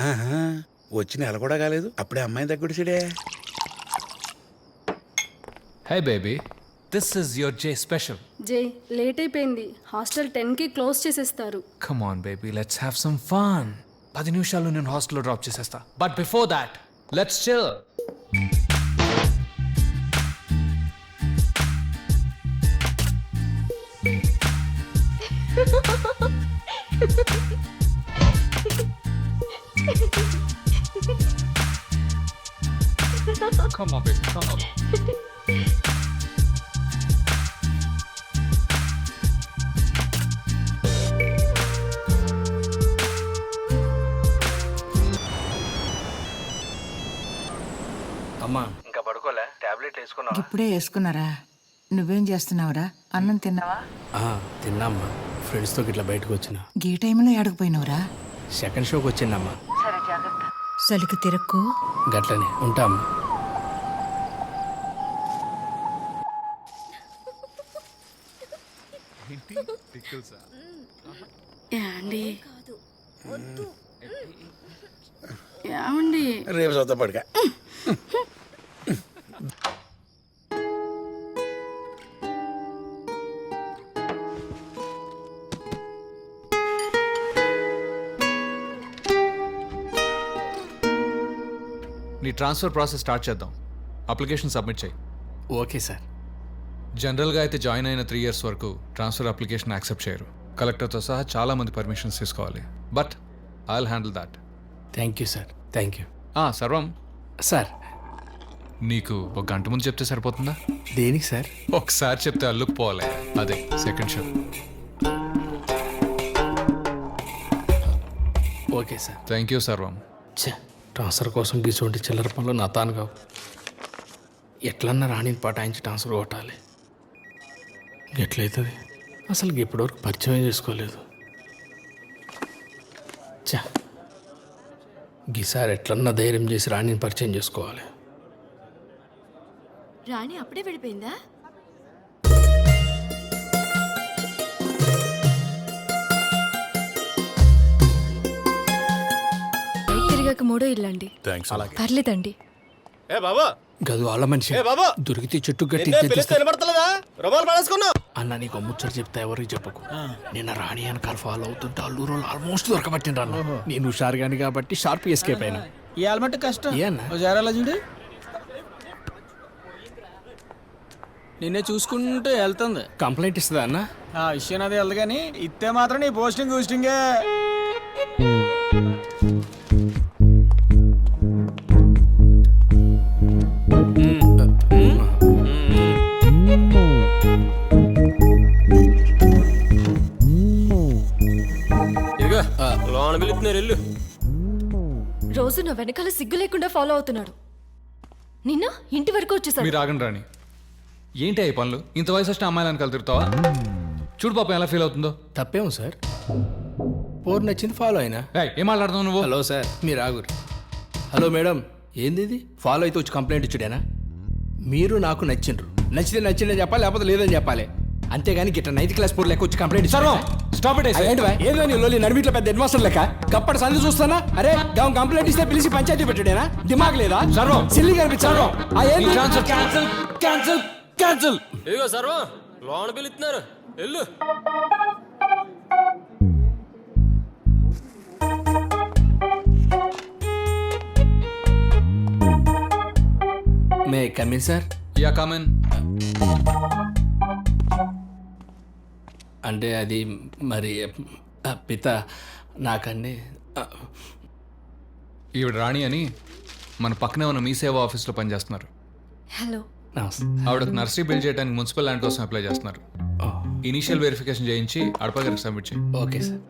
ఆహా, వచ్చి నెల కూడా కాలేదు అప్పుడే అమ్మాయి దగ్గుడిసిడే. Hey baby, this is your J special. J late అయిపోయింది. హాస్టల్ 10కి క్లోజ్ చేసేస్తారు. Come on baby, let's have some fun. 10 నిమిషాల్లో నేను హాస్టల్లో డ్రాప్ చేసేస్తా. But before that, let's chill. Come on baby, come on. అమ్మా ఇంకా పడుకోలే, టాబ్లెట్ వేసుకున్నా. ఇప్పుడే వేసుకున్నారా? నువ్వేం చేస్తున్నావురా? అన్నం తిన్నావా? తిన్నామ్మా, ఫ్రెండ్స్తో ఇట్లా బయటకు వచ్చిన. గీ టైంలో ఏడకపోయినవురా? సెకండ్ షోకి వచ్చిందమ్మా. సలికి తిరక్కు. గట్లనే ఉంటా అమ్మా. ఏమండి ఏమండి రేపు చూద్దాం పడుక. నీ ట్రాన్స్ఫర్ ప్రాసెస్ స్టార్ట్ చేద్దాం. అప్లికేషన్ సబ్మిట్ చేయి. Okay sir. జనరల్గా అయితే జాయిన్ అయిన 3 years వరకు ట్రాన్స్ఫర్ అప్లికేషన్ యాక్సెప్ట్ చేయరు. కలెక్టర్తో సహా చాలా మంది పర్మిషన్స్ తీసుకోవాలి. But I will handle that. Thank you sir, thank you. సర్వం, సార్ నీకు ఒక గంట ముందు చెప్తే సరిపోతుందా? దేనికి సార్? ఒకసారి చెప్తే అల్లుకుపోవాలి. అదే second show. Okay sir. Thank you సర్వం. ట్రాన్స్ఫర్ కోసం గీసోంటి చిల్లర పనులు నా తాను కావు. ఎట్లన్నా రాణిని పటాయించి ట్రాన్స్ఫర్ కొట్టాలి. ఎట్లయితుంది అసలు ఇప్పటివరకు పరిచయం చేసుకోలేదు. గీసారి ఎట్లన్నా ధైర్యం చేసి రాణిని పరిచయం చేసుకోవాలి. రాణి అప్పుడే వెళ్ళిపోయిందా? తిరిగాక మూడో ఇల్లండి. పర్లేదండి. గదు వాళ్ళ మనిషి దొరికితే చెట్టు గట్టి అన్న. నీకు ముచ్చట చెప్తా ఎవరికి చెప్పకు. నిన్న రాణి వెనకాల ఫాలో అవుతుంటే అల్లూరు ఆల్మోస్ట్ దొరకబట్టిండ్రు అన్న. నేను హుషారుగాని కాబట్టి షార్ప్ ఎస్కేప్ అయినా. ఈ ఆల్మట్ కష్టం. ఏ అన్న? జారాలా చూడు, నిన్నే చూసుకుంటూ వెళ్తుంది. కంప్లైంట్ ఇస్తుందా అన్న? ఆ విషయం అది వెళ్దు కానీ ఇస్తే మాత్రం నీ పోస్టింగ్ గూస్టింగే. రోజు నా వెనకాల సిగ్గు లేకుండా ఫాలో అవుతున్నాడు. నిన్న ఇంటి వరకు వచ్చేసాడు. మీరు ఆగండి రాణి. ఏంటి ఈ పనులు? ఇంత వయసు వచ్చిన అమ్మాయిలు వెనకాల తిరుగుతావా? చూడు పాపం ఎలా ఫీల్ అవుతుందో. తప్పేమో సార్, పోరు నచ్చింది ఫాలో అయినా. ఏం మాట్లాడుతున్నావు నువ్వు? హలో సార్, మీరు ఆగురు. హలో మేడం, ఏంది ఇది? ఫాలో అయితే వచ్చి కంప్లైంట్ ఇచ్చుడేనా? మీరు నాకు నచ్చిండ్రు. నచ్చితే నచ్చిందని చెప్పాలి, లేకపోతే లేదని చెప్పాలి. అంతేగాని గిట్ట 9th క్లాస్ పోరు లెక్క వచ్చి కంప్లైంట్ ఇచ్చారు. Stop it. ఏదో నీ లోలి నడిమిట్ల పెద్ద హెడ్ మాస్టర్ లెక్క గప్పటి సంది చూస్తానా? అరే గాం కంప్లైంట్ ఇస్తే పిలిచి పంచాయతీ పెట్టాడేనా? దిమాగ్ లేదా? సర్వం సిల్లి కనిపించారు. క్యాన్సిల్. ఇదిగో సర్వం లోన్ పిలుస్తున్నారు, వెళ్ళు. May come in sir? Yeah come in. అంటే అది మరి పిత నాకండి. ఈవిడ రాణి అని మన పక్కనే ఉన్న మీ సేవా ఆఫీస్లో పనిచేస్తున్నారు. హలో. ఆవిడకు నర్సరీ బిల్డ్ చేయడానికి మున్సిపల్ ల్యాండ్ కోసం అప్లై చేస్తున్నారు. ఇనీషియల్ వెరిఫికేషన్ చేయించి అడపగారికి సబ్మిట్ చేయి. Okay sir.